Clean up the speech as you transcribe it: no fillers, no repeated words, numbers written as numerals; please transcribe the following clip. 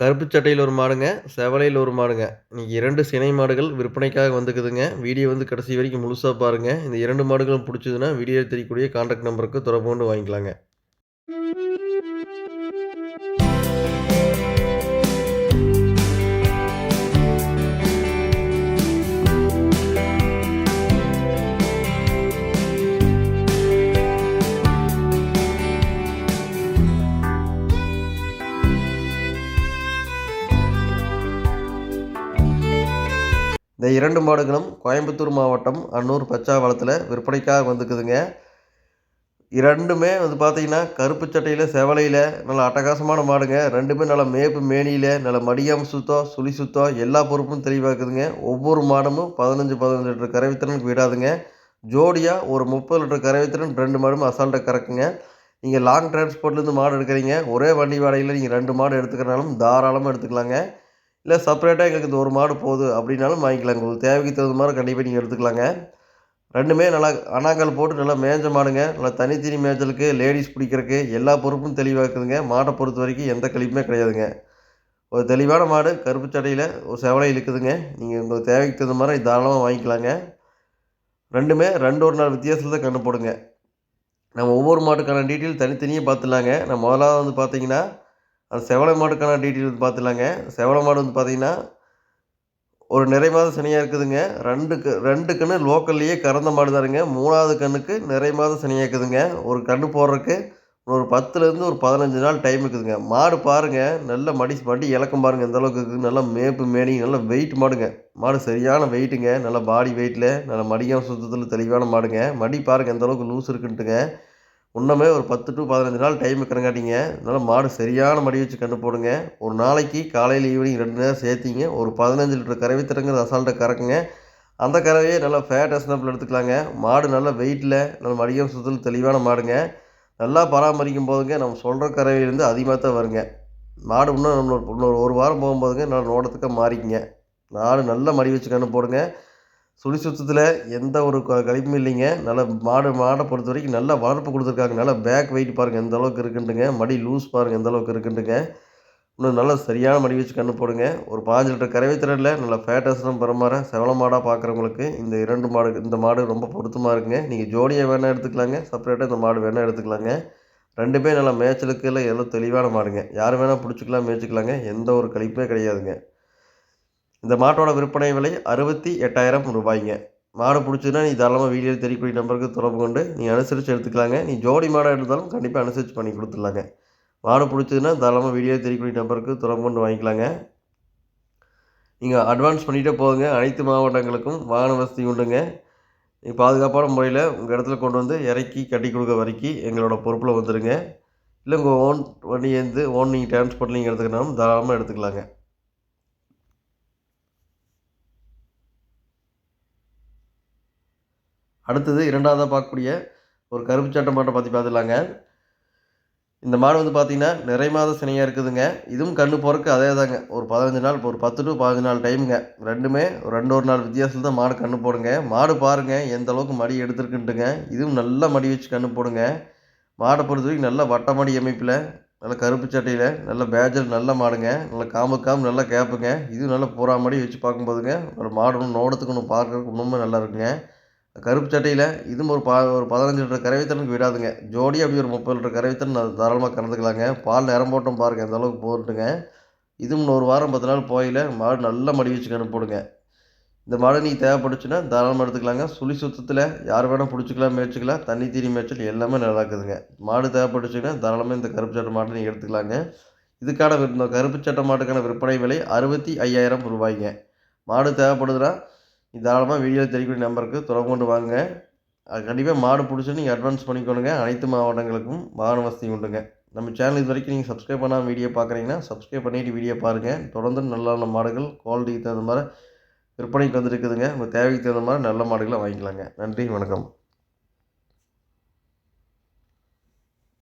கருப்பு சட்டையில ஒரு மாடுங்க, செவலையில ஒரு மாடுங்க. இன்னைக்கு 2 சினை மாடுகள் விற்பனைக்காக வந்துக்குதுங்க. வீடியோ வந்து கடைசி வரைக்கும் முழுசா பாருங்க. இந்த 2 மாடுகளும் புடிச்சதுன்னா, வீடியோல தெரியக்கூடிய கான்டாக்ட் நம்பருக்கு தொடர்பு கொண்டு வாங்கிக்கலாங்க. இந்த 2 மாடுகளும் கோயம்புத்தூர் மாவட்டம் அன்னூர் பச்சாவளத்தில விற்பனைக்காக வந்துக்குதுங்க. 2மே வந்து பார்த்தீங்கன்னா, கருப்பு சட்டையில, செவலையில நல்ல அட்டகாசமான மாடுங்க. 2மே நல்ல மேப்பு மேனியில, நல்ல மடியாம சுத்தம், சுழி சுத்தம் எல்லா பொறுப்பும் தெளிவா இருக்குதுங்க. ஒவ்வொரு மாடுமும் 15, 15 லிட்டர் கறவைத்திறனுக்கு விடாதுங்க. ஜோடியா ஒரு 30 லிட்டர் கறவைத்திறன் 2 மாடுமே அசால்ட்டா கறக்குங்க. நீங்க லாங் டிரான்ஸ்போர்ட்லேருந்து மாடு எடுக்கிறீங்க, ஒரே வண்டி வாடகையில நீங்க 2 மாடு எடுத்துக்கிறனாலும் தாராளமா எடுத்துக்கலாங்க. இல்ல செப்பரேட்டா எங்களுக்கு இந்த 1 மாடு போதும் அப்படின்னாலும் வாங்கிக்கலாங்க. உங்களுக்கு தேவைக்கு தகுந்த மாரி கண்டிப்பா நீங்க எடுத்துக்கலாங்க. 2மே நல்லா அணாங்கல் போட்டு நல்லா மேய்ஞ்ச மாடுங்க. நல்லா தனி தீனி மேய்ச்சலுக்கு, லேடீஸ் பிடிக்கிறக்கு எல்லா பொறுப்பும் தெளிவா இருக்குதுங்க. மாட்ட பொறுத்தவரைக்கும் எந்த கழிப்புமே கிடையாதுங்க. ஒரு தெளிவான மாடு கருப்பு சடையில ஒரு செவலையில இருக்குதுங்க. நீங்க உங்களுக்கு தேவைக்கு தகுந்த மாரி தாராளமா வாங்கிக்கலாங்க. 2மே 2 1 நாள் வித்தியாசத்துல தான் கண்ணு போடுங்க. நம்ம ஒவ்வொரு மாட்டுக்கான டீட்டெயில் தனித்தனியா பார்த்துடலாங்க. நான் முதலாவது வந்து பார்த்தீங்கன்னா, அந்த செவலை மாட்டுக்கான டீட்டெயில் வந்து பார்த்துடலாங்க. செவலை மாடு வந்து பார்த்தீங்கன்னா, ஒரு நிறை மாத சனியா இருக்குதுங்க. 2 கண்ணு லோக்கல்லயே கறந்த மாடு தானுங்க. 3வது கண்ணுக்கு நிறை மாத சனியா இருக்குதுங்க. ஒரு கண்ணு போடுறக்கு ஒரு 10லேருந்து ஒரு 15 நாள் டைம் இருக்குதுங்க. மாடு பாருங்க, நல்ல மடி இளக்கம் பாருங்க எந்த அளவுக்கு இருக்குது. நல்லா மேப்பு மேனி நல்ல வெயிட் மாடுங்க. மாடு சரியான வெயிட்டுங்க. நல்ல பாடி வெயிட்ல, நல்ல மடியாம் சுத்தத்தில தெளிவான மாடுங்க. மடி பாருங்க எந்த அளவுக்கு லூஸ் இருக்குன்ட்டுங்க. இன்னுமே ஒரு 10 டூ 15 நாள் டைம் இருக்கிறங்காட்டிங்க, அதனால மாடு சரியான மடி வச்சு கன்று போடுங்க. ஒரு நாளைக்கு காலையில, ஈவினிங் 2 நேரம் சேர்த்திங்க, ஒரு 15 லிட்டர் கறவை திறங்கிறது அசால்ட்டா கறக்குங்க. அந்த கறவையே நல்லா ஃபேட் எஸ்னப்பில் எடுத்துக்கலாங்க. மாடு நல்ல வெயிட்ல, நல்ல மடியம் சுத்தல் தெளிவான மாடுங்க. நல்லா பராமரிக்கும் போதுங்க, நம்ம சொல்ற கறவையிலேருந்து அதிகமா தான் வருங்க. மாடு இன்னும் இன்னொரு 1 வாரம் போகும்போதுங்க, நல்லா நோடத்துக்கா மாறிக்குங்க. மாடு நல்லா மடி வச்சு கன்று போடுங்க. சுழி சுத்தத்தில எந்த ஒரு கழிப்பும் இல்லைங்க. நல்ல மாட பொறுத்தவரைக்கும் நல்லா வளர்ப்பு குடுத்துருக்காங்க. நல்லா பேக் வெயிட் பாருங்க எந்த அளவுக்கு இருக்குன்ட்டுங்க. மடி லூஸ் பாருங்க எந்த அளவுக்கு இருக்குன்ட்டுங்க. இன்னும் நல்லா சரியான மடி வச்சு கன்று போடுங்க. ஒரு 15 லிட்டர் கறவை திறன்ல நல்ல ஃபேட்டஸ்லாம் பெறமாற செவல மாடா பார்க்குறவங்களுக்கு இந்த மாடு ரொம்ப பொருத்தமா இருக்குங்க. நீங்க ஜோடியா வேணா எடுத்துக்கலாங்க. செப்பரேட்டா இந்த மாடு வேணா எடுத்துக்கலாங்க. 2மே நல்லா மேய்ச்சலுக்கு எல்லாம் தெளிவான மாடுங்க. யார் வேணா புடிச்சுக்கலாம், மேய்ச்சிக்கலாங்க. எந்த ஒரு கழிப்புமே கிடையாதுங்க. இந்த மாட்டோட விற்பனை விலை ரூ. 68,000. மாடு புடிச்சதுன்னா, நீ தாராளமா வீடியோல தெரியக்கூடிய நம்பருக்கு தொடர்பு கொண்டு நீங்க அனுசரிச்சு எடுத்துக்கலாங்க. நீ ஜோடி மாடா எடுத்தாலும் கண்டிப்பா அனுசரிச்சு பண்ணி குடுத்துடலாங்க. மாடு புடிச்சதுன்னா, தாராளமா வீடியோல தெரியக்கூடிய நம்பருக்கு தொடர்பு கொண்டு வாங்கிக்கலாங்க. நீங்க அட்வான்ஸ் பண்ணிட்டே போதுங்க. அனைத்து மாவட்டங்களுக்கும் வாகன வசதி உண்டுங்க. நீங்க பாதுகாப்பான முறையில உங்க இடத்துல கொண்டு வந்து இறக்கி கட்டிக் குடுக்குற வரைக்கும் எங்களோட பொறுப்புல வந்துருங்க. இல்ல உங்க ஓன் வண்டி இருந்து நீங்க டிரான்ஸ்போர்ட்ல நீங்க எடுத்துக்கனாலும் தாராளமா எடுத்துக்கலாங்க. அடுத்தது 2வதா பார்க்கக்கூடிய ஒரு கருப்பு சட்டை மாட்ட பத்தி பார்த்துடலாங்க. இந்த மாடு வந்து பார்த்தீங்கன்னா, நிறை மாத சினையா இருக்குதுங்க. இதுவும் கண்ணு போறக்கு அதே தாங்க. ஒரு 15 நாள் ஒரு 10 டூ 15 நாள் டைமுங்க. 2மே 2 1 நாள் வித்தியாசத்துல தான் மாடு கண்ணு போடுங்க. மாடு பாருங்க எந்த அளவுக்கு மடி எடுத்திருக்குன்ட்டுங்க. இதுவும் நல்லா மடி வச்சு கண்ணு போடுங்க. மாட பொறுத்தவரைக்கும் நல்ல வட்டமடி அமைப்பில, நல்ல கருப்பு சட்டையில, நல்ல பேஜல் நல்ல மாடுங்க. நல்ல காம்பு நல்லா கேப்புங்க. இதுவும் நல்ல புறா மடி வச்சு பார்க்கும்போதுங்க, ஒரு மாடு இன்னும் நோடத்துக்கு இன்னும் பார்க்கறதுக்கு இன்னுமே நல்லா இருக்குங்க. கருப்பு சட்டையில இதுவும் ஒரு 15 லிட்டர் கறவைத்திறனுக்கு விடாதுங்க. ஜோடியா அப்படி ஒரு 30 லிட்டர் கறவைத்திறன் தாராளமா கறந்துக்கலாங்க. பால் நிறம் போட்டும் பாருங்க எந்த அளவுக்கு போகுதுன்ட்டுங்க. இதுவும் இன்னும் 1 வாரம் 10 நாள் போகையில மாடு நல்லா மடி வச்சு கன்று போடுங்க. இந்த மாடு நீங்க தேவைப்பட்டுச்சுன்னா தாராளமா எடுத்துக்கலாங்க. சுழி சுத்தத்தில யார் வேணா புடிச்சுக்கலாம், மேய்ச்சிக்கலாம். தண்ணி, தீனி மேய்ச்சல் எல்லாமே நல்லா இருக்குதுங்க. மாடு தேவைப்பட்டுச்சுன்னா தாராளமா இந்த கருப்பு சட்டை மாட்ட நீங்க எடுத்துக்கலாங்க. இந்த கருப்பு சட்டை மாட்டுக்கான விற்பனை விலை ரூ. 65,000. மாடு தேவைப்படுதுன்னா, நீங்க தாராளமா வீடியோல தெரியக்கூடிய நம்பருக்கு தொடர்பு கொண்டு வாங்குங்க. அது கண்டிப்பா மாடு புடிச்சுன்னா நீங்க அட்வான்ஸ் பண்ணிக்கோணுங்க. அனைத்து மாவட்டங்களுக்கும் வாகன வசதி உண்டுங்க. நம்ம சேனல் இதுவரைக்கும் நீங்க சப்ஸ்கிரைப் பண்ணாம வீடியோ பார்க்குறீங்கன்னா, சப்ஸ்கிரைப் பண்ணிட்டு வீடியோ பாருங்க. தொடர்ந்து நல்ல நல்ல மாடுகள் குவாலிட்டிக்கு தகுந்த மாரி விற்பனைக்கு வந்துருக்குதுங்க. உங்க தேவைக்கு தகுந்த மாரி நல்ல மாடுகள வாங்கிக்கலாங்க. நன்றி, வணக்கம்.